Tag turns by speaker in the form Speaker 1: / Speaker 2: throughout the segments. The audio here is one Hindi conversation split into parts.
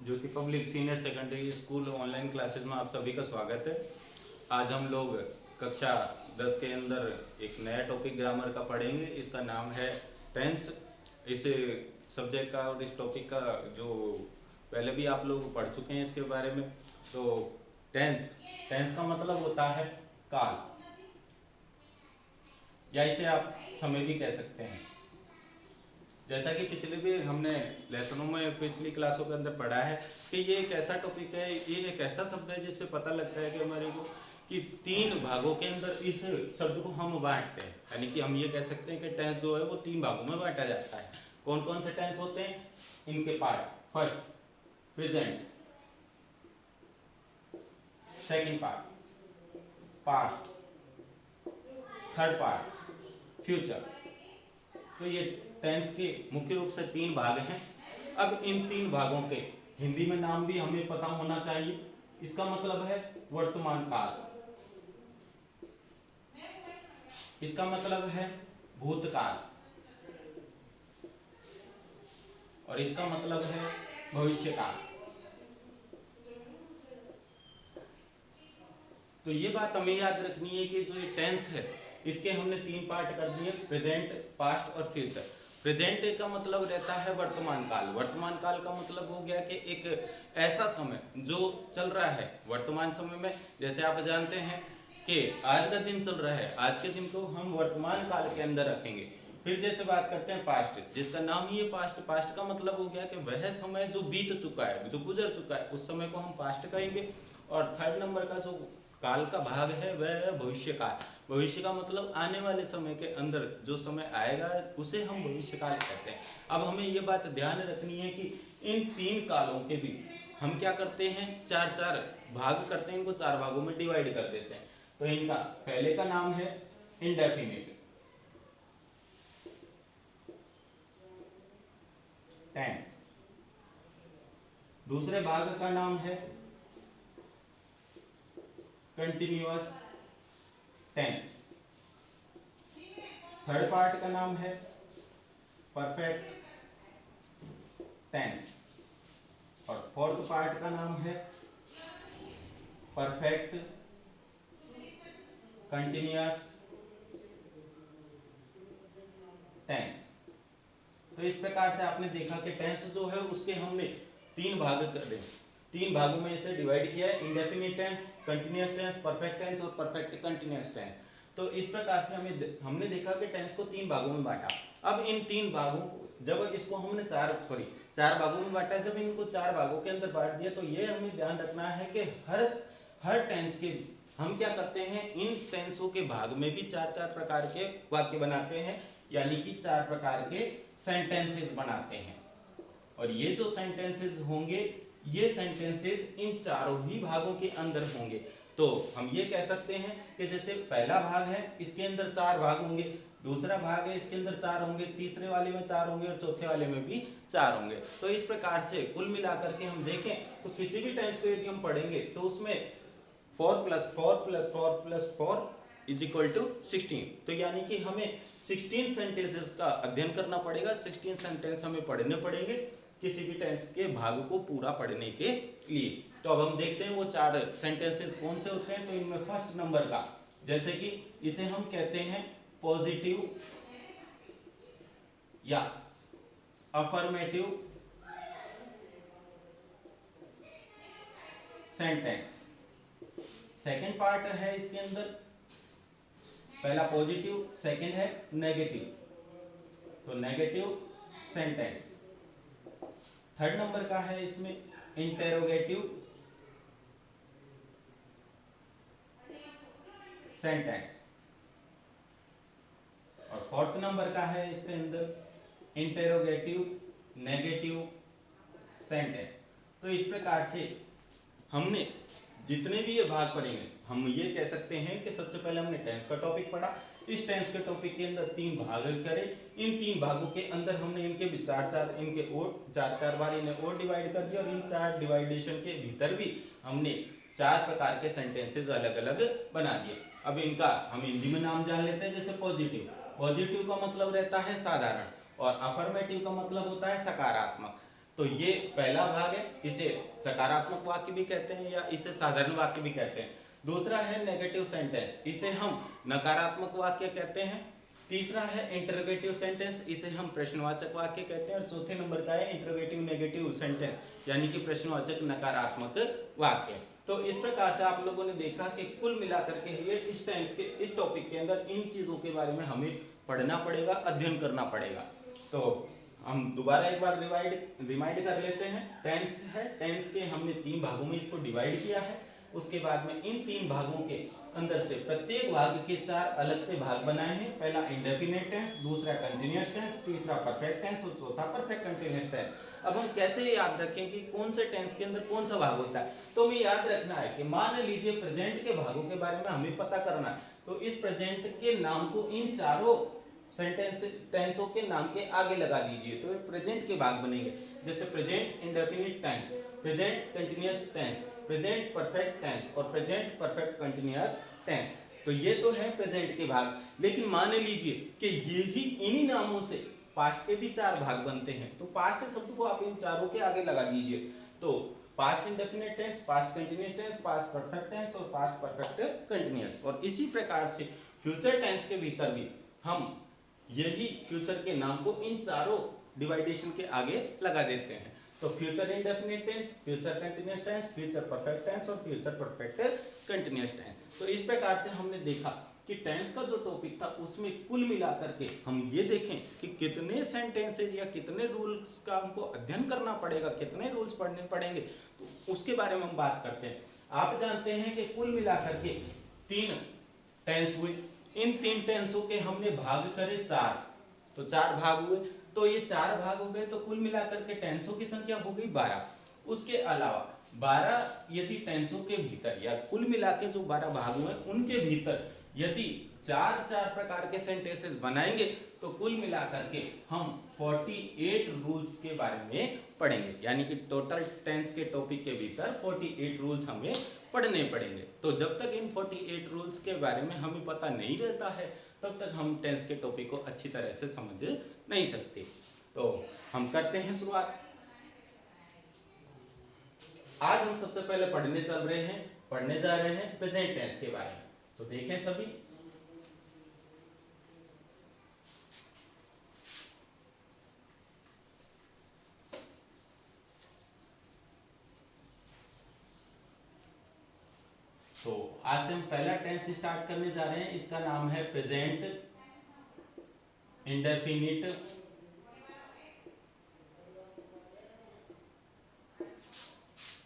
Speaker 1: ज्योति public senior secondary school online classes में आप सभी का स्वागत है। आज हम लोग कक्षा 10 के अंदर एक नया टॉपिक ग्रामर का पढ़ेंगे। इसका नाम है टेंस। इस सब्जेक्ट का और इस टॉपिक का जो पहले भी आप लोग पढ़ चुके हैं इसके बारे में। तो टेंस टेंस का मतलब होता है काल, या इसे आप समय भी कह सकते हैं। जैसा कि पिछले भी हमने लेसनों में पिछली क्लासों के अंदर पढ़ा है कि ये एक ऐसा टॉपिक है, ये एक ऐसा शब्द है जिससे पता लगता है कि हमारे को कि तीन भागों के अंदर इस शब्द को हम बांटते हैं। यानी कि हम ये कह सकते हैं कि टेंस जो है वो तीन भागों में बांटा जाता है। कौन कौन से टेंस होते हैं? इनके part: first present, second part past, third part future. तो ये टेंस के मुख्य रूप से तीन भाग हैं। अब इन तीन भागों के हिंदी में नाम भी हमें पता होना चाहिए। इसका मतलब है वर्तमान काल, इसका मतलब है भूतकाल, और इसका मतलब है भविष्यकाल। तो ये बात हमें याद रखनी है कि जो ये टेंस है इसके हमने तीन पार्ट कर दिए: प्रेजेंट, पास्ट और फ्यूचर। प्रेजेंट का मतलब रहता है वर्तमान काल। वर्तमान काल का मतलब हो गया कि एक ऐसा समय जो चल रहा है वर्तमान समय में। जैसे आप जानते हैं कि आज का दिन चल रहा है, आज के दिन को हम वर्तमान काल के अंदर रखेंगे। फिर जैसे बात करते हैं पास्ट, जिसका नाम ही है पास्ट। पास्ट का मतलब हो गया कि वह समय जो बीत चुका है, जो गुजर चुका है, उस समय को हम पास्ट कहेंगे। और थर्ड नंबर का जो काल का भाग है वह है भविष्य काल। भविष्य का मतलब आने वाले समय के अंदर जो समय आएगा उसे हम भविष्य काल कहते हैं। अब हमें ये बात ध्यान रखनी है कि इन तीन कालों के भी हम क्या करते हैं, चार चार भाग करते हैं, इनको चार भागों में डिवाइड कर देते हैं। तो इनका पहले का नाम है इंडेफिनिट टेंस, दूसरे भाग का नाम है कंटिन्यूअस टेंस, थर्ड पार्ट का नाम है परफेक्ट टेंस, और फोर्थ पार्ट का नाम है परफेक्ट कंटिन्यूअस टेंस। तो इस प्रकार से आपने देखा कि टेंस जो है उसके हमने तीन भाग कर दिए, तीन भागों में इसे डिवाइड किया है: indefinite tense, continuous tense, perfect tense और परफेक्ट कंटिन्यूअस टेंस। तो इस प्रकार से हमने देखा कि टेंस को तीन भागों में बांटा। अब इन तीन भागों को जब इसको हमने चार भागों में बांटा, जब इनको चार भागों के अंदर बांट दिया तो ये हमें ध्यान रखना है कि हर टेंस के हम क्या करते हैं, इन टेंसों के भाग में भी चार चार प्रकार के वाक्य बनाते हैं, यानी कि चार प्रकार के सेंटेंसेस बनाते हैं। और ये जो सेंटेंसेस होंगे, ये सेंटेंसेस इन चारों ही भागों के अंदर होंगे। तो हम ये कह सकते हैं कि जैसे पहला भाग है इसके अंदर चार भाग होंगे, दूसरा भाग है इसके अंदर चार होंगे, तीसरे वाले में चार होंगे और चौथे वाले में भी चार होंगे। तो इस प्रकार से कुल मिलाकर के हम देखें तो किसी भी टेंस को यदि हम पढ़ेंगे तो उसमें 4 + 4 + 4 + 4 = 16। तो यानी कि हमें 16 सेंटेंसेस का अध्ययन करना पड़ेगा। 16 सेंटेंस हमें पढ़ने पड़ेंगे किसी भी टेंस के भाग को पूरा पढ़ने के लिए। तो अब हम देखते हैं वो चार सेंटेंसेस कौन से होते हैं। तो इनमें फर्स्ट नंबर का, जैसे कि इसे हम कहते हैं पॉजिटिव या अफर्मेटिव सेंटेंस। सेकंड पार्ट है इसके अंदर, पहला पॉजिटिव, सेकंड है नेगेटिव, तो नेगेटिव सेंटेंस। थर्ड नंबर का है इसमें इंटेरोगेटिव सेंटेंस, और फोर्थ नंबर का है इसके अंदर इंटेरोगेटिव नेगेटिव सेंटेंस। तो इस प्रकार से हमने जितने भी ये भाग पढ़ेंगे हम ये कह सकते हैं कि सबसे पहले हमने टेंस का टॉपिक पढ़ा। इस टेंस के टॉपिक के अंदर तीन भाग करे, इन तीन भागों के अंदर हमने इनके भी चार चार बार इन्हें और डिवाइड कर दिया, और इन चार डिवाइडेशन के भीतर भी हमने चार प्रकार के सेंटेंसेस अलग अलग बना दिए। अब इनका हम हिंदी में नाम जान लेते हैं। जैसे पॉजिटिव का मतलब रहता है साधारण, और अफर्मेटिव का मतलब होता है सकारात्मक। तो ये पहला भाग है, इसे सकारात्मक वाक्य भी कहते हैं या इसे साधारण वाक्य भी कहते हैं। दूसरा है नेगेटिव सेंटेंस, इसे हम नकारात्मक वाक्य कहते हैं। तीसरा है इंटरोगेटिव सेंटेंस, इसे हम प्रश्नवाचक वाक्य कहते हैं। और चौथे नंबर का है इंटरोगेटिव नेगेटिव सेंटेंस, यानी कि प्रश्नवाचक नकारात्मक वाक्य। तो इस प्रकार से आप लोगों ने देखा कि कुल मिलाकर के ये इस टेंस के इस टॉपिक के अंदर इन चीजों के बारे में हमें पढ़ना पड़ेगा, अध्ययन करना पड़ेगा। तो हम दोबारा एक बार रिमाइंड कर लेते हैं। टेंस है, टेंस के हमने 3 भागों में इसको डिवाइड किया है। उसके बाद में इन 3 भागों के अंदर से प्रत्येक भाग के 4 अलग से भाग बनाए हैं। पहला इंडेफिनिट टेंस, दूसरा कंटिन्यूअस टेंस, तीसरा परफेक्ट टेंस और चौथा परफेक्ट कंटिन्यूअस टेंस। अब हम कैसे याद रखें कि कौन से टेंस के अंदर कौन सा भाग होता है? तो हमें याद रखना है कि मान लीजिए प्रेजेंट के भागों के बारे में हमें पता करना है, तो इस प्रेजेंट के नाम को इन चारों सेंटेंस टेंसों के नाम के आगे लगा दीजिए, तो ये प्रेजेंट के भाग बनेंगे। जैसे present indefinite tense, present continuous tense, present perfect tense और प्रेजेंट परफेक्ट कंटिन्यूअस टेंस। तो ये तो है प्रेजेंट के भाग। लेकिन मान लीजिए कि ये ही इन्हीं नामों से पास्ट के भी 4 भाग बनते हैं, तो पास्ट शब्द को आप इन चारों के आगे लगा दीजिए। तो past indefinite tense, past continuous tense, past perfect tense और पास्ट परफेक्ट कंटिन्यूअस। और इसी प्रकार से फ्यूचर टेंस के भीतर भी हम यही फ्यूचर के नाम को इन चारों डिवाइडेशन के आगे लगा देते हैं। तो future indefinite tense, future continuous tense, future perfect tense और फ्यूचर परफेक्ट कंटिन्यूअस टेंस। तो इस प्रकार से हमने देखा कि टेंस का जो टॉपिक था उसमें कुल मिलाकर के हम ये देखें कि कितने सेंटेंसेज या कितने रूल्स का हमको अध्ययन करना पड़ेगा, कितने रूल्स पढ़ने पड़ेंगे, तो उसके बारे में हम बात करते हैं। आप जानते हैं कि कुल मिलाकर के 3 टेंस हुए। इन 3 टेंसों के हमने भाग करे 4, तो 4 भाग हुए। तो ये 4 भाग हो गए, तो कुल मिलाकर के टेंसों की संख्या हो गई 12। उसके अलावा 12 यदि टेंसों के भीतर या कुल मिला के जो 12 भाग हुए उनके भीतर यदि 4 प्रकार के सेंटेंसेस बनाएंगे, तो कुल मिलाकर के हम 48 रूल्स के बारे में पढ़ेंगे। यानी कि टोटल टेंस के टॉपिक के भीतर 48 रूल्स हमें पढ़ने पड़ेंगे। तो जब तक इन 48 रूल्स के बारे में हमें पता नहीं रहता है, तब तक हम टेंस के टॉपिक को अच्छी तरह से समझ नहीं सकते। तो हम करते हैं शुरुआत। आज हम सबसे पहले पढ़ने जा रहे हैं प्रेजेंट टेंस के बारे में। तो देखें सभी, तो आज से हम पहला टेंस स्टार्ट करने जा रहे हैं। इसका नाम है प्रेजेंट इंडेफिनिट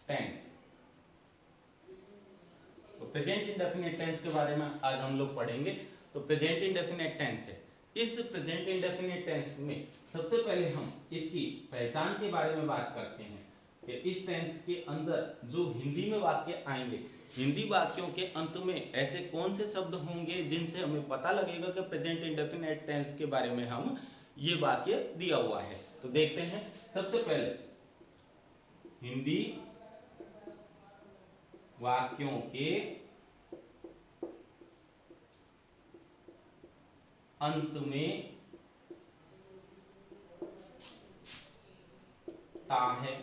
Speaker 1: टेंस। तो प्रेजेंट इंडेफिनिट टेंस के बारे में आज हम लोग पढ़ेंगे। तो प्रेजेंट इंडेफिनिट टेंस है। इस प्रेजेंट इंडेफिनिट टेंस में सबसे पहले हम इसकी पहचान के बारे में बात करते हैं कि इस टेंस के अंदर जो हिंदी में वाक्य आएंगे, हिंदी वाक्यों के अंत में ऐसे कौन से शब्द होंगे जिनसे हमें पता लगेगा कि प्रेजेंट इंडेफिनिट टेंस के बारे में हम ये वाक्य दिया हुआ है। तो देखते हैं। सबसे पहले हिंदी वाक्यों के अंत में ता है,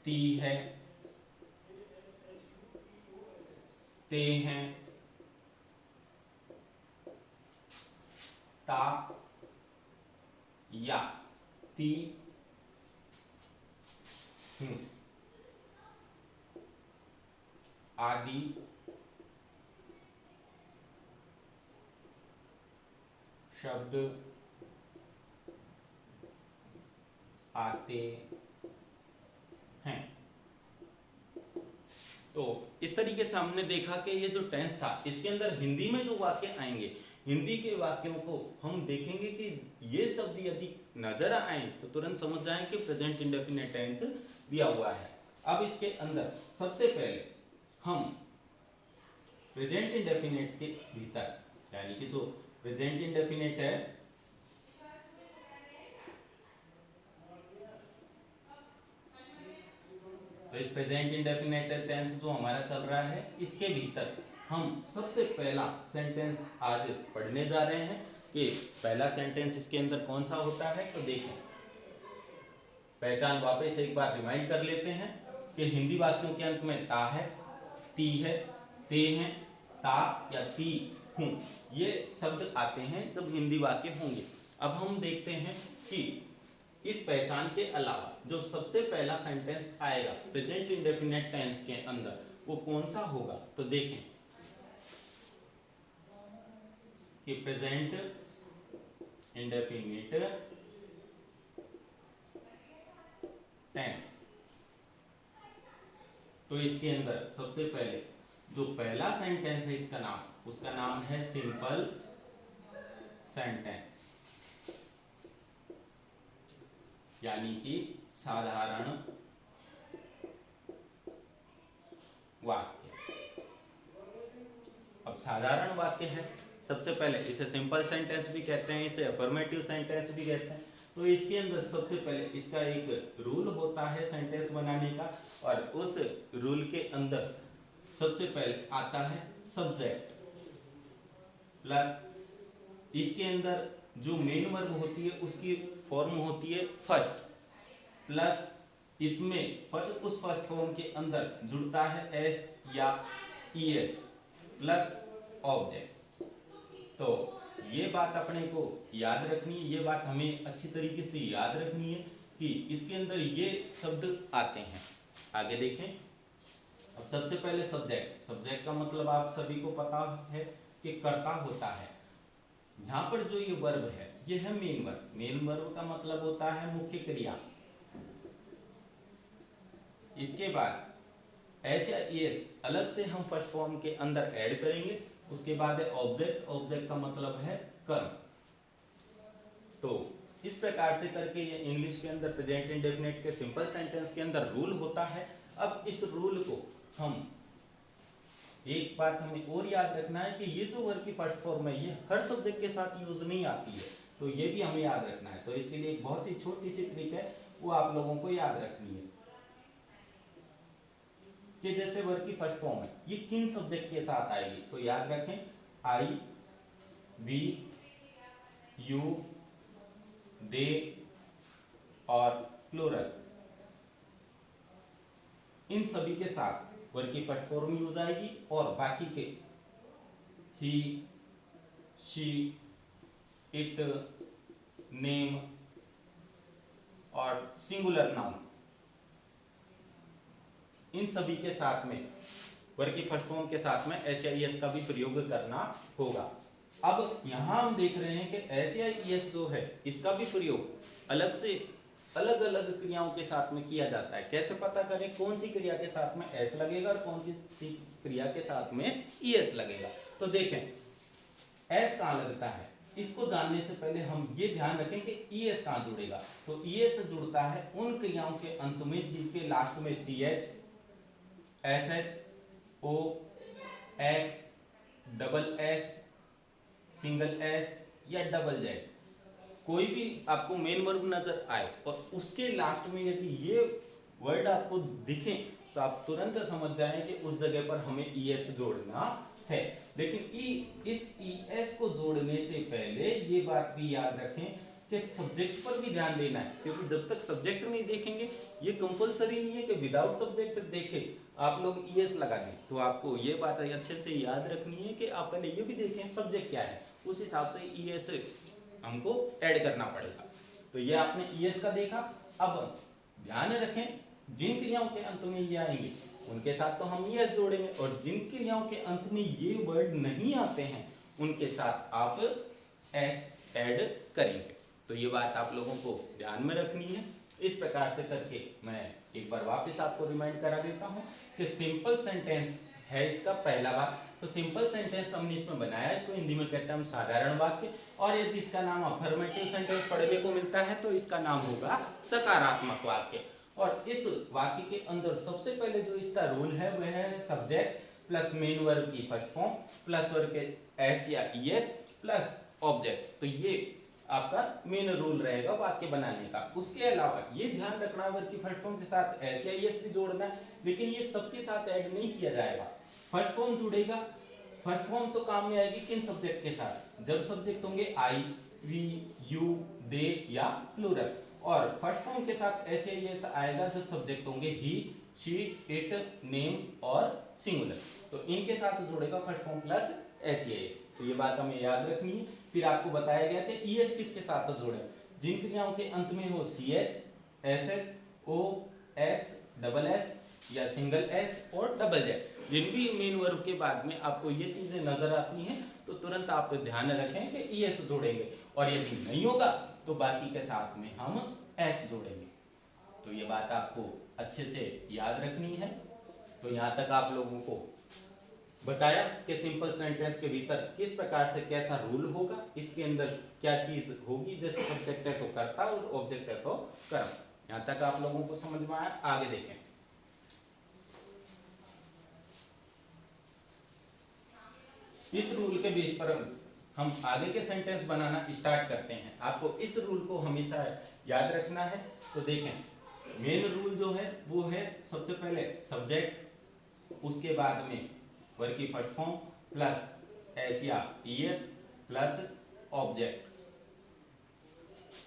Speaker 1: ती है, ते हैं, ता, या, ती, आदि, शब्द आते हैं। तो इस तरीके से हमने देखा कि ये जो टेंस था इसके अंदर हिंदी में जो वाक्य आएंगे, हिंदी के वाक्यों को हम देखेंगे कि ये शब्द यदि नजर आए तो तुरंत समझ जाएं कि प्रेजेंट इंडेफिनिट टेंस दिया हुआ है। अब इसके अंदर सबसे पहले हम प्रेजेंट इंडेफिनिट के भीतर, यानी कि जो प्रेजेंट इंडेफिनिट है, तो इस प्रेजेंट इंडेफिनिट टेंस जो हमारा चल रहा है इसके भीतर हम सबसे पहला सेंटेंस आज पढ़ने जा रहे हैं कि पहला सेंटेंस इसके अंदर कौन सा होता है। तो देखें, पहचान वापस एक बार रिमाइंड कर लेते हैं कि हिंदी वाक्यों के अंत में ता है, ती है, ते हैं, ता या ती, हूं, ये शब्द आते हैं जब हिंदी वाक्य होंगे। अब हम देखते हैं कि इस पहचान के अलावा जो सबसे पहला सेंटेंस आएगा प्रेजेंट इंडेफिनिट टेंस के अंदर वो कौन सा होगा। तो देखें कि प्रेजेंट इंडेफिनिट टेंस, तो इसके अंदर सबसे पहले जो पहला सेंटेंस है इसका नाम, उसका नाम है सिंपल सेंटेंस, यानी कि साधारण वाक्य। अब साधारण वाक्य है, सबसे पहले इसे सिंपल सेंटेंस भी कहते हैं, इसे अफर्मेटिव सेंटेंस भी कहते हैं। तो इसके अंदर सबसे पहले इसका एक रूल होता है सेंटेंस बनाने का, और उस रूल के अंदर सबसे पहले आता है सब्जेक्ट प्लस इसके अंदर जो मेन वर्ब होती है उसकी फॉर्म होती है फर्स्ट, प्लस इसमें उस फर्स्ट फॉर्म के अंदर जुड़ता है एस या ईएस प्लस ऑब्जेक्ट। तो ये बात अपने को याद रखनी है, ये बात हमें अच्छी तरीके से याद रखनी है कि इसके अंदर ये शब्द आते हैं। आगे देखें। अब सबसे पहले सब्जेक्ट, सब्जेक्ट का मतलब आप सभी को पता है कि कर्ता होता है। यहाँ पर जो ये वर्ब है ये है मेन वर्ब। मेन वर्ब का मतलब होता है मुख्य क्रिया। इसके बाद एस या एस अलग से हम फर्स्ट फॉर्म के अंदर ऐड करेंगे। उसके बाद है ऑब्जेक्ट, ऑब्जेक्ट का मतलब है कर्म। तो इस प्रकार से करके ये इंग्लिश के अंदर प्रेजेंट इंडेफिनिट के सिंपल सेंटेंस के अंदर रूल होता है। अब इस रूल को हम एक बात हमें और याद रखना है कि ये जो वर्ब की फर्स्ट फॉर्म है ये हर सब्जेक्ट के साथ यूज नहीं आती है, तो ये भी हमें याद रखना है। तो इसके लिए एक बहुत ही छोटी सी ट्रिक है, वो आप लोगों को याद रखनी है कि जैसे वर्ब की फर्स्ट फॉर्म है ये किन सब्जेक्ट के साथ आएगी। तो याद रखें आई, वी, यू, दे और प्लूरल, इन सभी के साथ वर्ब की फर्स्ट फॉर्म यूज आएगी। और बाकी के ही, शी, इट, नेम और सिंगुलर नाउन, इन सभी के साथ में वर्ब की फर्स्ट फॉर्म के साथ में एस या ईएस का भी प्रयोग करना होगा। अब यहां हम देख रहे हैं कि एस या ईएस जो है इसका भी प्रयोग अलग से अलग अलग क्रियाओं के साथ में किया जाता है। कैसे पता करें कौन सी क्रिया के साथ में एस लगेगा और कौन सी क्रिया के साथ में ईएस लगेगा। तो देखें एस कहां लगता है, इसको जानने से पहले हम ये ध्यान रखें कि ईएस कहां जुड़ेगा। तो ईएस जुड़ता है उन क्रियाओं के अंत में जिनके लास्ट में CH, SH, O, X, double S, single S या डबल जेड, कोई भी आपको मेन वर्ब नजर आए और उसके लास्ट में यदि ये वर्ड आपको दिखे तो आप तुरंत समझ जाएं कि उस जगह पर हमें ईएस जोड़ना है। लेकिन इस ईएस को जोड़ने से पहले ये बात भी याद रखें कि सब्जेक्ट पर भी ध्यान देना है, क्योंकि जब तक सब्जेक्ट नहीं देखेंगे ये कंपलसरी नहीं है कि विदाउट सब्जेक्ट देखे आप लोग ईएस लगा दें। तो आपको ये बात अच्छे से याद रखनी है कि आप पहले ये भी देखें सब्जेक्ट क्या है, उस हिसाब से ईएस हमको ऐड करना पड़ेगा। तो ये आपने ईएस का देखा। अब ध्यान रखें जिन क्रियाओं के अंत में ये आएंगे उनके साथ तो हम ईएस जोड़ेंगे, और जिन क्रियाओं के अंत में ये वर्ड नहीं आते हैं उनके साथ आप एस ऐड करेंगे। तो ये बात आप लोगों को ध्यान में रखनी है। इस प्रकार से करके मैं एक बार वापस आपको रिमाइंड करा देता हूं कि सिंपल सेंटेंस है इसका पहला भाग। तो सिंपल सेंटेंस हमने इसमें बनाया, इसको हिंदी में कहते हैं हम साधारण वाक्य। और यदि इसका नाम अफर्मेटिव सेंटेंस पढ़ने को मिलता है तो इसका नाम होगा सकारात्मक वाक्य। और इस वाक्य के अंदर सबसे पहले जो इसका रूल है वह है सब्जेक्ट प्लस मेन वर्ब की फर्स्ट फॉर्म प्लस वर्ब के एस या ईएस प्लस ऑब्जेक्ट। तो ये आपका मेन रूल रहेगा वाक्य बनाने का। उसके अलावा ये ध्यान रखना वर्ब की फर्स्ट फॉर्म के साथ एस या ईएस भी जोड़ना है, लेकिन ये सबके साथ ऐड नहीं किया जाएगा। फर्स्ट फॉर्म जुड़ेगा। फर्स्ट फॉर्म तो काम में आएगी किन सब्जेक्ट के साथ, जब सब्जेक्ट होंगे आई, वी, यू, दे या प्लूरल। और फर्स्ट फॉर्म के साथ ऐसे एस आएगा जब सब्जेक्ट होंगे ही, शी, इट, नेम और सिंगुलर। तो इनके साथ जोड़ेगा फर्स्ट फॉर्म प्लस एस। तो ये बात हमें याद रखनी है। फिर आपको बताया गया कि ईएस किसके साथ जोड़े, जिन क्रियाओं के अंत में हो सी H, S H, O, X, double S या सिंगल एस और डबल जेड। जिन भी मेन वर्ब के बाद में आपको ये चीजें नजर आती हैं तो तुरंत आप ध्यान रखें कि ईएस जोड़ेंगे, और यदि नहीं होगा तो बाकी के साथ में हम एस जोड़ेंगे। तो ये बात आपको अच्छे से याद रखनी है। तो यहाँ तक आप लोगों को बताया कि सिंपल सेंटेंस के भीतर किस प्रकार से कैसा रूल होगा, इसके अंदर क्या चीज होगी, जैसे सब्जेक्ट है तो कर्ता और ऑब्जेक्ट है तो कर्म। यहाँ तक आप लोगों को समझ में आया। आगे देखें। इस रूल के बेस पर हम आगे के सेंटेंस बनाना स्टार्ट करते हैं। आपको इस रूल को हमेशा याद रखना है। तो देखें, मेन रूल जो है वो है सबसे पहले सब्जेक्ट, उसके बाद में वर्ब की फर्स्ट फॉर्म प्लस एस या ईएस प्लस ऑब्जेक्ट।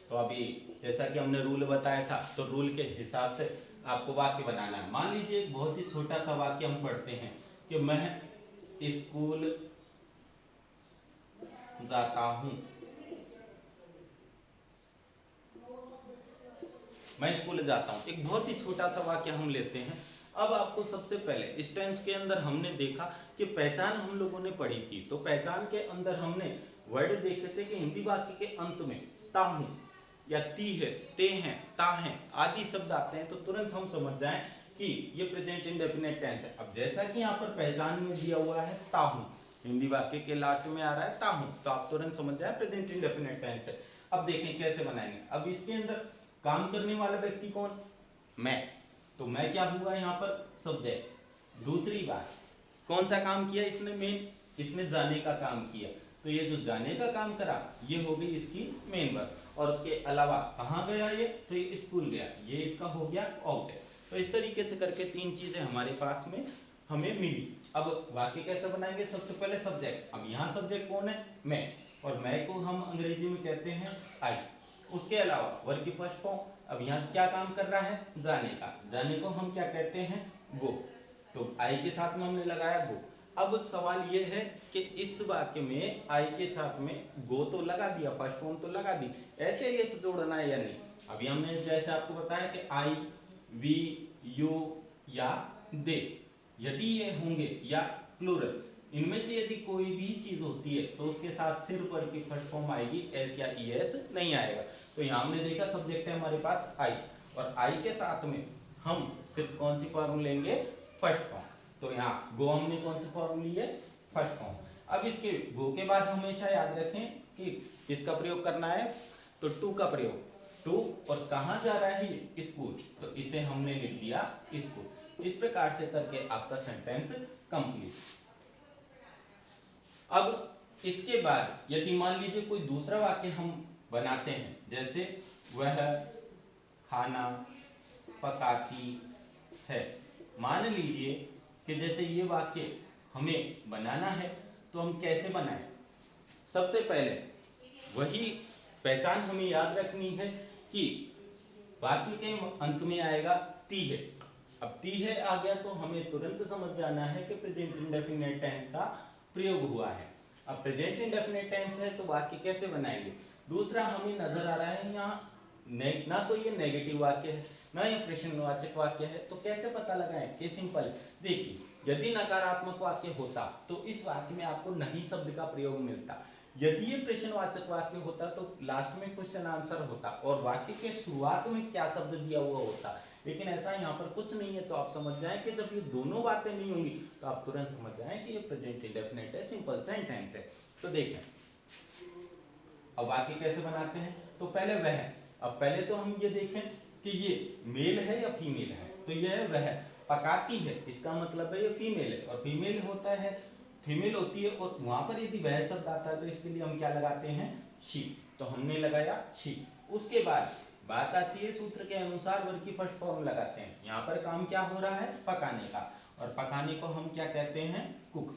Speaker 1: तो अभी जैसा कि हमने रूल बताया था, तो रूल के हिसाब से आपको वाक्य बनाना है। मान लीजिए एक बहुत ही छोटा सा वाक्य हम पढ़ते हैं कि मैं स्कूल जाता हूं। मैं स्कूल जाता हूं, एक बहुत ही छोटा सा वाक्य हम लेते हैं। अब आपको सबसे पहले इस टेंस के अंदर हमने देखा कि पहचान हम लोगों ने पढ़ी थी। तो पहचान के अंदर हमने वर्ड देखे थे कि हिंदी वाक्य के अंत में ता हूं या ती है, ते हैं, ता हैं आदि शब्द आते हैं तो तुरंत हम समझ जाएं कि ये प्रेजेंट इंडेफिनिट टेंस है। अब जैसा कि यहाँ पर पहचान में दिया हुआ है ता हूं, हिंदी वाक्य के लास्ट में आ रहा है ता हूं, तो आप तुरंत समझ जाए प्रेजेंट इंडेफिनिट टेंस है। अब देखें कैसे बनाएंगे। अब इसके अंदर काम करने वाला व्यक्ति कौन, मैं। तो मैं क्या हुआ यहाँ पर सब्जेक्ट। दूसरी बात, कौन सा काम किया इसने, मेन, इसने जाने का काम किया। तो ये जो जाने का काम करा ये हो गई इसकी मेन वर्ब। और उसके अलावा कहाँ गया ये, तो ये स्कूल गया, ये इसका हो गया ऑब्जेक्ट। तो इस तरीके से करके तीन चीजें हमारे पास में हमें मिली। अब वाक्य कैसे बनाएंगे, सबसे पहले सब्जेक्ट। अब यहाँ सब्जेक्ट कौन है, मैं, और मैं को हम अंग्रेजी में कहते हैं आई। उसके अलावा वर्ब की फर्स्ट फॉर्म, अब यहाँ क्या काम कर रहा है, जाने का, जाने को हम क्या कहते हैं, गो। तो आई के साथ में हमने लगाया गो। अब सवाल ये है कि इस वाक्य में आई के साथ में गो तो लगा दिया, फर्स्ट फॉर्म तो लगा दी, ऐसे ये जोड़ना है या नहीं। अभी हमने जैसे आपको बताया कि आई, वी, यू या दे, यदि ये होंगे या प्लूरल, इनमें से यदि कोई भी चीज होती है तो उसके साथ सिर्फ वर्ब की फर्स्ट फॉर्म आएगी, एस या ईएस नहीं आएगा। तो यहाँ हमने देखा सब्जेक्ट है हमारे पास आई, और आई के साथ में हम सिर्फ कौन सी फॉर्म लेंगे, फर्स्ट फॉर्म। तो यहाँ गो हमने कौन सी फॉर्म ली है, फर्स्ट फॉर्म। अब इसके गो के बाद हमेशा याद रखें कि किसका प्रयोग करना है, तो टू का प्रयोग। टू, और कहाँ जा रहा है ये, स्कूल, तो इसे हमने लिख दिया स्कूल। इस प्रकार से करके आपका सेंटेंस कंप्लीट। अब इसके बाद यदि मान लीजिए कोई दूसरा वाक्य हम बनाते हैं, जैसे वह खाना पकाती है। मान लीजिए कि जैसे ये वाक्य हमें बनाना है तो हम कैसे बनाएं। सबसे पहले वही पहचान हमें याद रखनी है कि वाक्य के अंत में आएगा ती है। अब ती है आ गया तो हमें तुरंत समझ जाना है कि प्रेजेंट इंडेफिनिट टेंस का प्रयोग हुआ है। अब प्रेजेंट इंडेफिनिट टेंस है तो वाक्य कैसे बनाएंगे। दूसरा हमें नजर आ रहा है यहाँ ना तो ये नेगेटिव वाक्य है ना ये प्रश्नवाचक वाक्य है, तो कैसे पता लगाएं कि सिंपल। देखिए, यदि नकारात्मक वाक्य होता तो इस वाक्य में आपको नहीं शब्द का प्रयोग मिलता। यदि ये प्रश्नवाचक वाक्य होता तो लास्ट में क्वेश्चन आंसर होता और वाक्य के शुरुआत में क्या शब्द दिया हुआ होता। लेकिन ऐसा यहाँ पर कुछ नहीं है, तो आप समझ जाएं कि जब ये दोनों बातें नहीं होंगी तो आप तुरंत समझ जाएं कि ये प्रेजेंट इंडेफिनिट है, सिंपल सेंटेंस है। तो देखें अब वाक्य कैसे बनाते हैं। तो पहले वह, अब पहले तो हम ये देखें कि ये मेल है या फीमेल है। तो ये है वह पकाती है, इसका मतलब है ये फीमेल है, और फीमेल होता है, फीमेल होती है, और वहां पर यदि वह शब्द आता है तो इसके लिए हम क्या लगाते हैं, शी। तो हमने लगाया शी। उसके बाद बात आती है सूत्र के अनुसार वर्ब की फर्स्ट फॉर्म लगाते हैं। यहाँ पर काम क्या हो रहा है, पकाने का, और पकाने को हम क्या कहते हैं, कुक।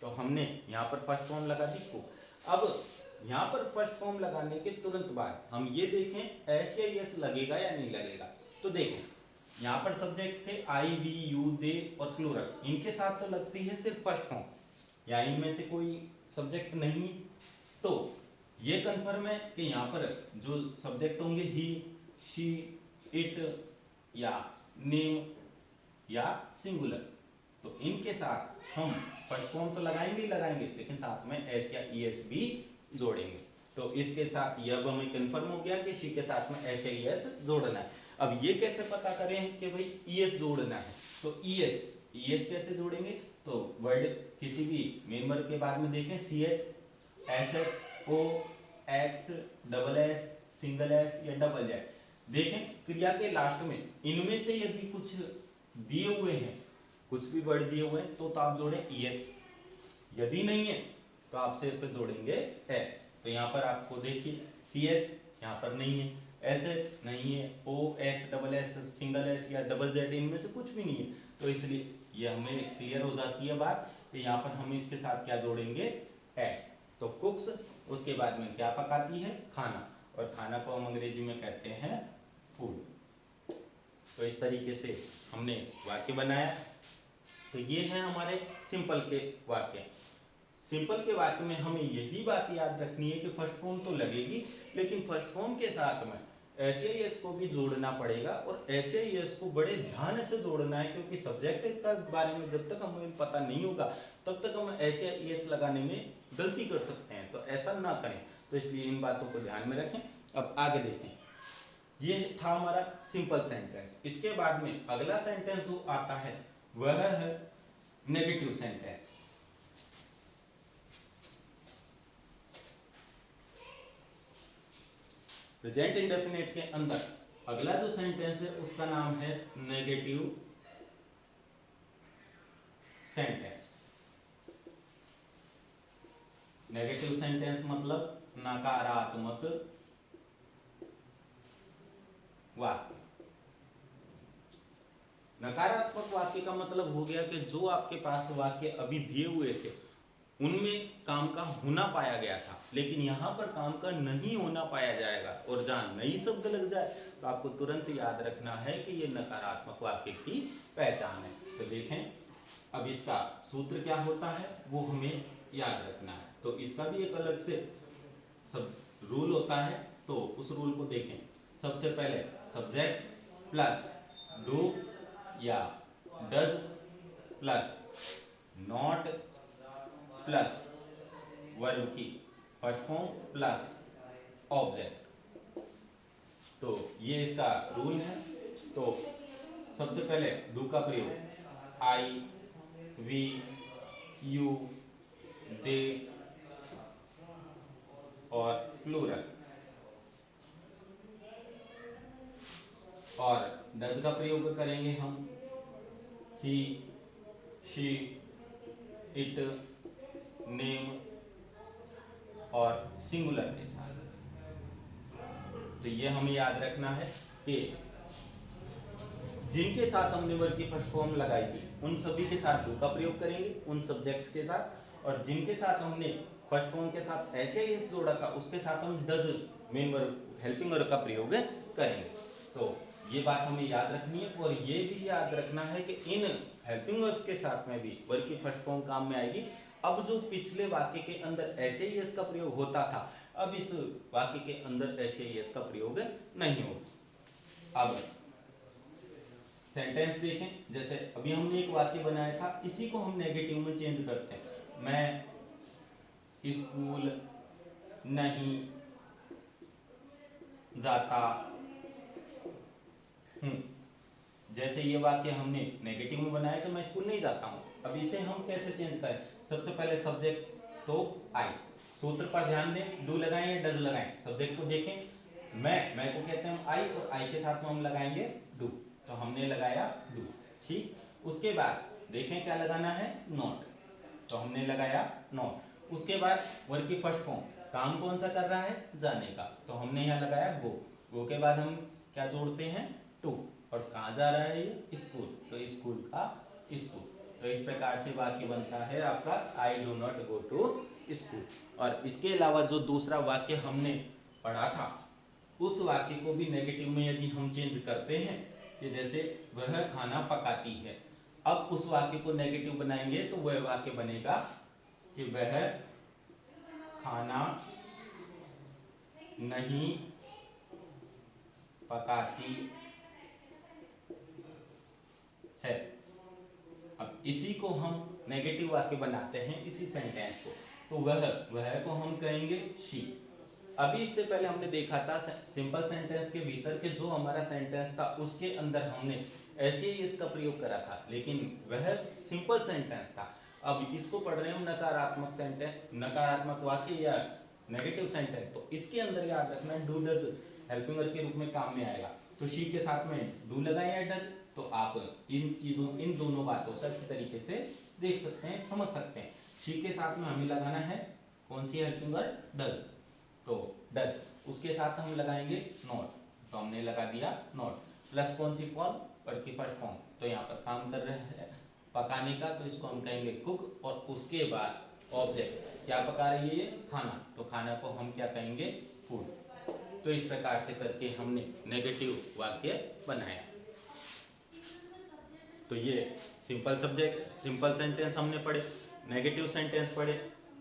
Speaker 1: तो हमने यहाँ पर फर्स्ट फॉर्म लगा दी कुक। अब यहाँ पर फर्स्ट फॉर्म लगाने के तुरंत बाद हम ये देखें एस या एस लगेगा या नहीं लगेगा। तो देखें यहाँ पर सब्जेक्ट थे आई, वी, यू, दे और प्लूरल, इनके साथ तो लगती है सिर्फ फर्स्ट फॉर्म, या इनमें से कोई सब्जेक्ट नहीं। तो ये कंफर्म है कि यहाँ पर जो सब्जेक्ट होंगे ही, शी, इट या नेम या सिंगुलर, तो इनके साथ हम फर्स्ट फॉर्म तो लगाएंगे ही लगाएंगे, लेकिन साथ में एस या ईएस भी जोड़ेंगे। तो इसके साथ ये अब हमें कंफर्म हो गया कि शी के साथ में एस या ईएस जोड़ना है। अब ये कैसे पता करें कि भाई ईएस जोड़ना है, तो ईएस कैसे जोड़ेंगे, तो वर्ड किसी भी मेन वर्ड के बाद में देखें C H, S H, O, X, double S, single S या डबल जेड, देखें क्रिया के लास्ट में इनमें से यदि कुछ दिए हुए हैं, कुछ भी वर्ड दिए हुए हैं तो आप जोड़ें ईएस, यदि नहीं है तो आप सिर्फ जोड़ेंगे एस। तो यहाँ पर आपको देखिए सी एच यहाँ पर नहीं है, एस एच नहीं है, O, X, double S, single S या डबल जेड इनमें से कुछ भी नहीं है, तो इसलिए ये हमें क्लियर हो जाती है बात कि यहाँ पर हम इसके साथ क्या जोड़ेंगे एस। तो कुक्स, उसके बाद में क्या पकाती है, खाना, और खाना को हम अंग्रेजी में कहते हैं फूड। तो इस तरीके से हमने वाक्य बनाया। तो ये है हमारे सिंपल के वाक्य। सिंपल के वाक्य में हमें यही बात याद रखनी है कि फर्स्ट फॉर्म तो लगेगी, लेकिन फर्स्ट फॉर्म के साथ में एच ए एस को भी जोड़ना पड़ेगा, और एच ए एस को बड़े ध्यान से जोड़ना है, क्योंकि सब्जेक्ट के बारे में जब तक हमें पता नहीं होगा तब तक हम एच ए एस लगाने में गलती कर सकते हैं, तो ऐसा ना करें। तो इसलिए इन बातों को ध्यान में रखें। अब आगे देखें, ये था हमारा सिंपल सेंटेंस। इसके बाद में अगला सेंटेंस जो आता है वह है नेगेटिव सेंटेंस। प्रेजेंट इंडेफिनिट के अंदर अगला जो सेंटेंस है उसका नाम है नेगेटिव सेंटेंस। नेगेटिव सेंटेंस मतलब नकारात्मक वाक्य। नकारात्मक वाक्य का मतलब हो गया कि जो आपके पास वाक्य अभी दिए हुए थे उनमें काम का होना पाया गया था, लेकिन यहाँ पर काम का नहीं होना पाया जाएगा, और जहाँ नई शब्द लग जाए तो आपको तुरंत याद रखना है कि ये नकारात्मक वाक्य की पहचान है। तो देखें अब इसका सूत्र क्या होता है वो हमें याद रखना है। तो इसका भी एक अलग से सब रूल होता है, तो उस रूल को देखें। सबसे पहले सब्जेक्ट प्लस डू या does plus not plus verb की फर्स्ट फॉर्म प्लस ऑब्जेक्ट। तो ये इसका रूल है। तो सबसे पहले डू का प्रयोग आई, वी, यू, दे और प्लूरल, और डज का प्रयोग करेंगे हम ही, शी, इट, नेम और सिंगुलर के साथ। तो ये हमें याद रखना है कि जिनके साथ हमने वर्ब की फर्स्ट फॉर्म लगाई थी उन सभी के साथ डू का प्रयोग करेंगे, उन सब्जेक्ट्स के साथ, और जिनके साथ हमने फर्स्ट फॉर्म के साथ ऐसे ही जोड़ा था उसके साथ हम does main verb helping verb का प्रयोग करेंगे। तो ये बात हमें याद रखनी है, और ये भी याद रखना है कि इन हेल्पिंग वर्ब्स के साथ में भी वर्ब की फर्स्ट फॉर्म काम में आएगी। अब जो पिछले वाक्य के अंदर ऐसे ही का प्रयोग होता था, अब इस वाक्य के अंदर ऐसे ही का प्रयोग नहीं होगा। अब सेंटेंस देखें, जैसे अभी हमने एक वाक्य बनाया था, इसी को हम नेगेटिव में चेंज करते हैं। मैं स्कूल नहीं जाता हूं। जैसे ये वाक्य हमने नेगेटिव में बनाया तो मैं स्कूल नहीं जाता हूं। अब इसे हम कैसे चेंज करें, सबसे पहले सब्जेक्ट तो आई, सूत्र पर ध्यान दें, डू लगाएं या डज लगाएं। सब्जेक्ट को देखें, मैं को कहते हैं आई, और आई के साथ में हम लगाएंगे डू, तो हमने लगाया डू। ठीक, उसके बाद देखें क्या लगाना है, नॉट, तो हमने लगाया नॉट। उसके बाद वर्ब की फर्स्ट फॉर्म, काम कौन सा कर रहा है, जाने का, तो हमने यहाँ लगाया गो। गो के बाद हम क्या जोड़ते हैं, टू, और कहाँ जा रहा है ये, स्कूल, तो स्कूल का स्कूल। तो इस प्रकार से वाक्य बनता है आपका I do not go to school. और इसके अलावा जो दूसरा वाक्य हमने पढ़ा था उस वाक्य को भी नेगेटिव में यदि हम चेंज करते हैं कि जैसे वह खाना पकाती है, अब उस वाक्य को नेगेटिव बनाएंगे तो वह वाक्य बनेगा कि वह खाना नहीं पकाती है। अब इसी को हम नेगेटिव वाक्य बनाते हैं इसी सेंटेंस को, तो वह को हम कहेंगे शी। अभी इससे पहले हमने देखा था सिंपल सेंटेंस के भीतर के जो हमारा सेंटेंस था उसके अंदर हमने ऐसे ही इसका प्रयोग करा था, लेकिन वह सिंपल सेंटेंस था। अब इसको पढ़ रहे हम नकारात्मक सेंटेंस, नकारात्मक वाक्य या नेगेटिव सेंटेंस, तो इसके अंदर याद रखना डू डज हेल्पिंग वर्ब के रूप में काम में आएगा। तो शी के साथ में डू लगाएं या डज, तो आप इन दोनों बातों से अच्छी तरीके से देख सकते हैं, समझ सकते हैं। शी के साथ में हमें लगाना है कौन सी हेल्पिंग वर्ब, डज, तो डज। उसके साथ हम लगाएंगे नॉट, तो हमने लगा दिया नॉट, प्लस कौन सी फॉर्म, वर्ब की फर्स्ट फॉर्म, तो यहाँ पर काम कर रहे हैं पकाने का, तो इसको हम कहेंगे कुक। और उसके बाद ऑब्जेक्ट क्या पका रही है, ये खाना, तो खाना को हम क्या कहेंगे, फूड। तो इस प्रकार से करके हमने नेगेटिव वाक्य बनाया। तो ये सिंपल सेंटेंस हमने पढ़े, नेगेटिव सेंटेंस पढ़े।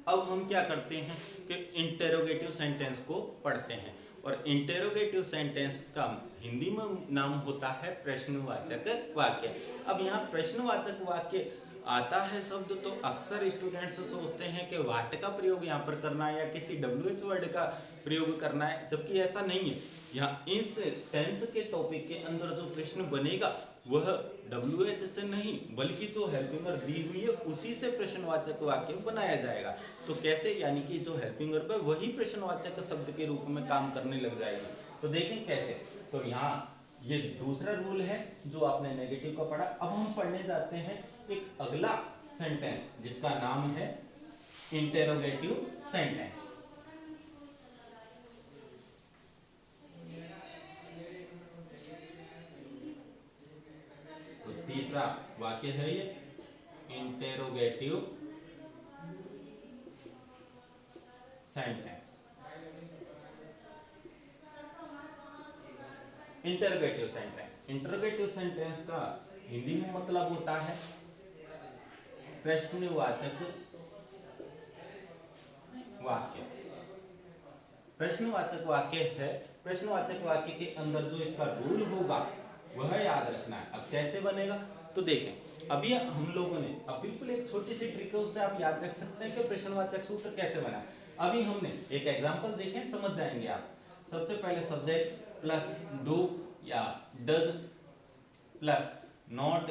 Speaker 1: अब हम क्या करते हैं कि इंटेरोगेटिव सेंटेंस को पढ़ते हैं, और इंटेरोगेटिव सेंटेंस का हिंदी में नाम होता है प्रश्नवाचक वाक्य। अब यहाँ प्रश्नवाचक वाक्य आता है शब्द, तो अक्सर स्टूडेंट्स सोचते हैं कि व्हाट का प्रयोग यहाँ पर करना है या किसी WH वर्ड का प्रयोग करना है, जबकि ऐसा नहीं है। यहाँ इस टेंस के टॉपिक के अंदर जो प्रश्न बनेगा वह WH से नहीं बल्कि जो हेल्पिंग वर्ब दी हुई है उसी से प्रश्नवाचक वाक्य बनाया जाएगा। तो कैसे, यानी कि जो हेल्पिंग वर्ब है वही प्रश्नवाचक शब्द के रूप में काम करने लग जाएगी। तो देखें कैसे, तो यहाँ ये दूसरा रूल है जो आपने नेगेटिव का पढ़ा। अब हम पढ़ने जाते हैं एक अगला सेंटेंस जिसका नाम है इंटेरोगेटिव सेंटेंस। तो तीसरा वाक्य है ये इंटेरोगेटिव सेंटेंस। इंटरोगेटिव सेंटेंस का हिंदी में मतलब होता है प्रश्नवाचक वाक्य। प्रश्नवाचक वाक्य है, प्रश्नवाचक वाक्य के अंदर जो इसका रूल होगा वह याद रखना है। अब कैसे बनेगा, तो देखें अभी हम लोगों ने अब बिल्कुल एक छोटी सी ट्रिक है, उससे आप याद रख सकते हैं कि प्रश्नवाचक सूत्र कैसे बना। अभी हमने एक एग्जांपल देखें, समझ जाएंगे आप। सबसे पहले सब्जेक्ट प्लस डू या does plus not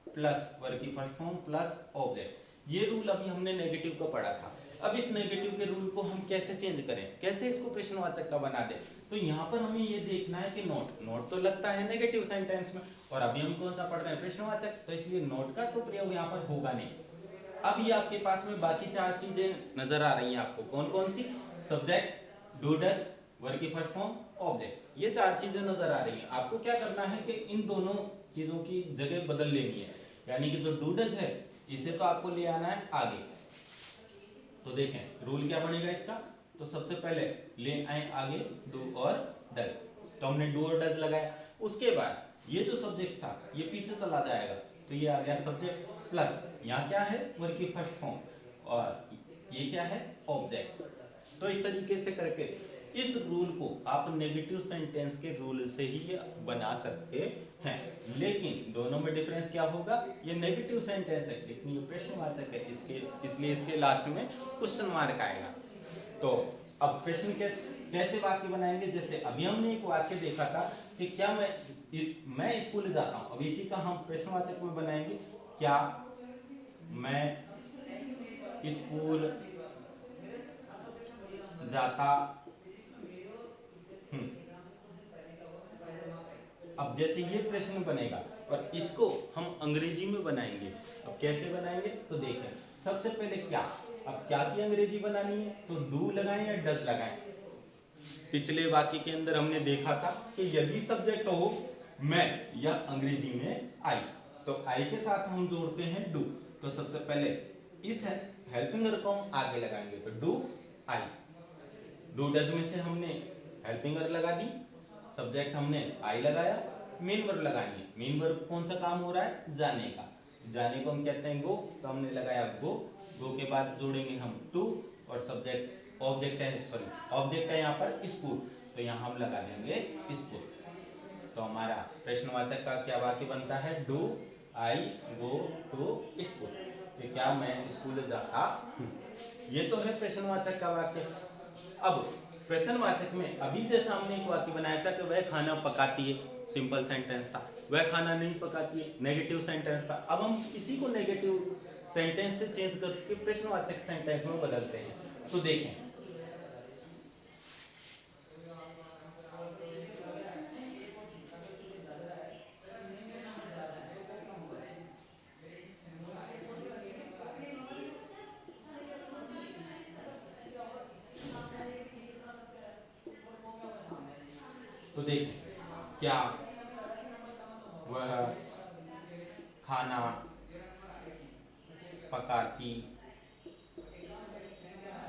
Speaker 1: plus verb की फर्स्ट फॉर्म प्लस ऑब्जेक्ट, ये रूल अभी हमने नेगेटिव का पढ़ा था। अब इस नेगेटिव के रूल को हम कैसे चेंज करें, कैसे इसको प्रश्नवाचक का बना दें, तो यहाँ पर हमें ये देखना है कि नॉट तो लगता है नेगेटिव सेंटेंस में, और अभी हम कौन सा पढ़ रहे हैं, प्रश्नवाचक, तो इसलिए नॉट का तो प्रयोग यहाँ पर होगा नहीं। अब ये आपके पास में बाकी चार चीजें नजर आ रही हैं आपको, कौन कौन सी, सब्जेक्ट, डू डज, वर्ब की फर्स्ट फॉर्म, ऑब्जेक्ट, ये चार चीजें नजर आ रही हैं। आपको क्या करना है कि इन दोनों चीजों की जगह बदल लेनी है, यानी कि जो डू डज है इसे तो आपको ले आना है आगे। तो देखें रूल क्या बनेगा इसका, तो सबसे पहले ले आए आगे डू और डज, तो हमने डू और डज लगाया। उसके बाद ये जो सब्जेक्ट था ये पीछे चला जाएगा, तो ये आ गया सब्जेक्ट प्लस यहाँ क्या है, वर्ब की फर्स्ट फॉर्म, और ये क्या है, ऑब्जेक्ट। तो इस तरीके से करके इस रूल को आप नेगेटिव सेंटेंस के रूल से ही बना सकते हैं, लेकिन दोनों में डिफरेंस क्या होगा, ये नेगेटिव सेंटेंस है लेकिन ये प्रश्नवाचक है, इसलिए इसके लास्ट में क्वेश्चन मार्क आएगा। तो अब प्रश्न कैसे वाक्य बनाएंगे, जैसे अभी हमने एक वाक्य देखा था कि क्या मैं स्कूल जाता हूँ, अब इसी का हम प्रश्नवाचक में बनाएंगे, क्या मैं स्कूल जाता हूं। अब जैसे ये प्रश्न बनेगा और इसको हम अंग्रेजी में बनाएंगे। अब कैसे बनाएंगे, तो देखें सबसे पहले क्या, अब क्या की अंग्रेजी बनानी है, तो डू लगाएं या डज लगाएं। पिछले वाक्य के अंदर हमने देखा था कि यदि सब्जेक्ट हो मैं या अंग्रेजी में आई, तो आई के साथ हम जोड़ते हैं डू। तो सबसे पहले इस हेल्पिंग वर्ब को हम आगे लगाएंगे तो डू आई। डू डज में से हमने हेल्पिंग वर्ब लगा दी, सब्जेक्ट हमने आई लगाया, मेन वर्ब लगाएंगे। मेन वर्ब कौन सा काम हो रहा है, जाने का। जाने को हम कहते हैं गो, तो हमने लगाया गो। गो के बाद जोड़ेंगे हम टू, और सब्जेक्ट ऑब्जेक्ट है, सॉरी ऑब्जेक्ट है यहाँ पर स्कूल, तो यहाँ हम लगा देंगे स्कूल। तो हमारा प्रश्नवाचक का क्या वाक्य बनता है, do I go to school, कि क्या मैं स्कूल जाता हूँ। ये तो है प्रश्नवाचक का वाक्य। अब प्रश्नवाचक में अभी जैसा हमने एक वाक्य बनाया था कि वह खाना पकाती है, सिंपल सेंटेंस था। वह खाना नहीं पकाती है, नेगेटिव सेंटेंस था। अब हम इसी को नेगेटिव सेंटेंस से चेंज करके प्रश्नवाचक सेंटेंस में बदलते हैं। तो देखें, तो देखें, क्या वह खाना पकाती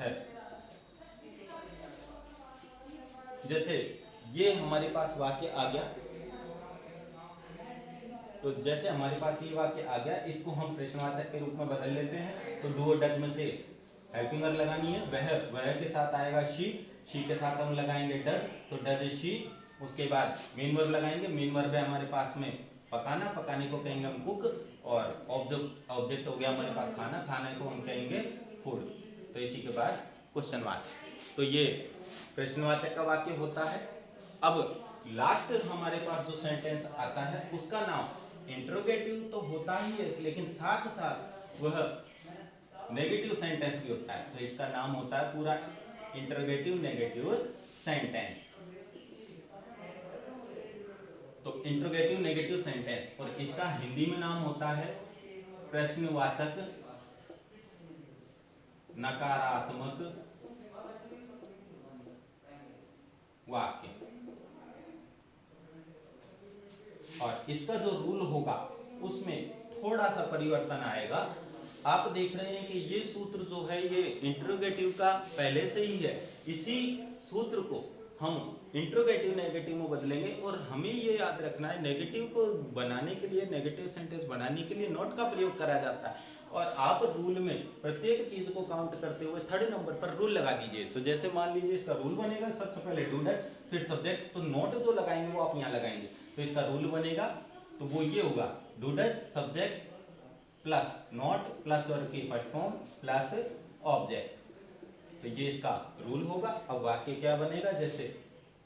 Speaker 1: है। जैसे ये हमारे पास वाक्य आ गया, तो जैसे हमारे पास ये वाक्य आ गया, इसको हम प्रश्नवाचक के रूप में बदल लेते हैं। तो डू और डज में से हेल्पिंग वर्ब लगानी है। वह के साथ आएगा शी के साथ हम लगाएंगे डज, तो डज शी। उसके बाद मेन वर्ब लगाएंगे। मेन वर्ब है हमारे पास में पकाना, पकाने को कहेंगे हम कुक, और ऑब्जेक्ट हो गया हमारे पास खाना, खाने को हम कहेंगे फूड। तो इसी के बाद क्वेश्चन मार्क। तो ये प्रश्नवाचक का वाक्य होता है। अब लास्ट हमारे पास जो सेंटेंस आता है उसका नाम इंट्रोगेटिव तो होता ही है, लेकिन साथ साथ वह नेगेटिव सेंटेंस भी होता है। तो इसका नाम होता है पूरा इंट्रोगेटिव नेगेटिव सेंटेंस। तो इंट्रोगेटिव नेगेटिव सेंटेंस, और इसका हिंदी में नाम होता है प्रश्नवाचक नकारात्मक वाक्य। और इसका जो रूल होगा उसमें थोड़ा सा परिवर्तन आएगा। आप देख रहे हैं कि ये सूत्र जो है ये इंट्रोगेटिव का पहले से ही है। इसी सूत्र को हम इंट्रोगेटिव नेगेटिव में बदलेंगे, और हमें ये याद रखना है नेगेटिव को बनाने के लिए, नेगेटिव सेंटेंस बनाने के लिए नॉट का प्रयोग करा जाता है। और आप रूल में प्रत्येक चीज को काउंट करते हुए थर्ड नंबर पर रूल लगा दीजिए। तो जैसे मान लीजिए इसका रूल बनेगा, सबसे पहले डू डज, फिर सब्जेक्ट, तो नोट जो लगाएंगे वो आप यहाँ लगाएंगे। तो इसका रूल बनेगा, तो वो ये होगा do does subject plus not plus verb की फर्स्ट फॉर्म प्लस ऑब्जेक्ट। तो ये इसका रूल होगा। अब वाक्य क्या बनेगा, जैसे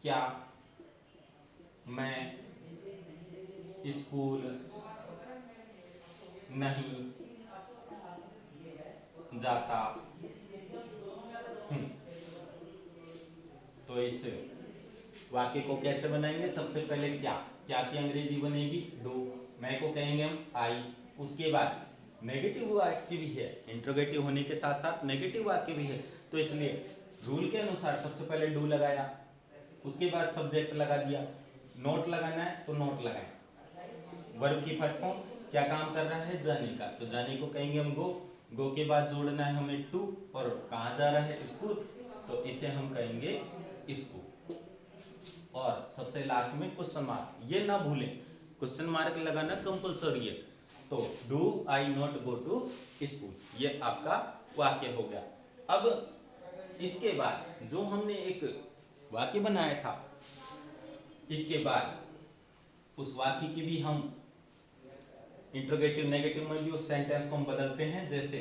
Speaker 1: क्या मैं स्कूल नहीं जाता हूं। तो इस वाक्य को कैसे बनाएंगे, सबसे पहले क्या की अंग्रेजी बनेगी डू, मैं को कहेंगे हम आई। उसके बाद नेगेटिव वाक्य भी है, इंट्रोगेटिव होने के साथ साथ नेगेटिव वाक्य भी है, तो इसलिए रूल के अनुसार सबसे पहले डू लगाया, उसके बाद सब्जेक्ट लगा दिया। नोट लगाना है तो नोट लगाएं। वर्ब की फर्स्ट फॉर्म क्या काम कर रहा है, जाने का, तो जाने को कहेंगे हम गो। गो के बाद जोड़ना है हमें टू, और कहाँ जा रहा है, स्कूल, तो इसे हम कहेंगे स्कूल। और सबसे लास्ट में क्वेश्चन मार्क, ये ना भूलें क्वेश्चन मार्क लगाना कंपलसरी है। तो do I not go to school, ये आपका वाक्य हो गया। अब इसके बाद जो हमने एक वाक्य बनाया था, इसके बाद उस वाक्य की भी हम इंट्रोगेटिव नेगेटिव में भी उस सेंटेंस को हम बदलते हैं। जैसे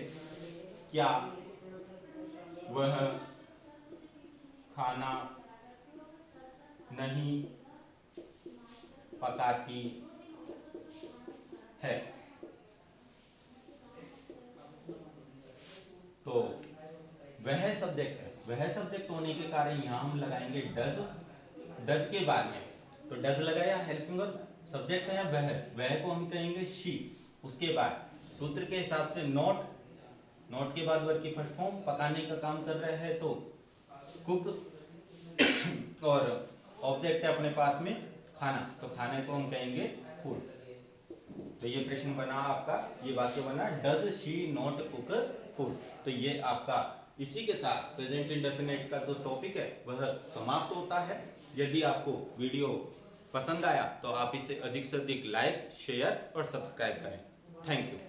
Speaker 1: क्या वह खाना नहीं पकाती है। तो वह सब्जेक्ट है, वह सब्जेक्ट होने के कारण यहां हम लगाएंगे डज। डज के बाद में तो डज लगाया हेल्पिंग वर्ब, सब्जेक्ट है वह को हम कहेंगे शी। उसके बाद सूत्र के हिसाब से नॉट, नॉट के बाद वर्ब की फर्स्ट फॉर्म, पकाने का काम कर रहा है तो कुक, और ऑब्जेक्ट है अपने पास में खाना, तो खाने को हम कहेंगे फूड। तो ये प्रश्न बना आपका, ये वाक्य बना does she not cook food. तो ये आपका इसी के साथ प्रेजेंट इंडेफिनिट का जो टॉपिक है वह समाप्त होता है। यदि आपको वीडियो पसंद आया तो आप इसे अधिक से अधिक लाइक, शेयर और सब्सक्राइब करें। Thank you.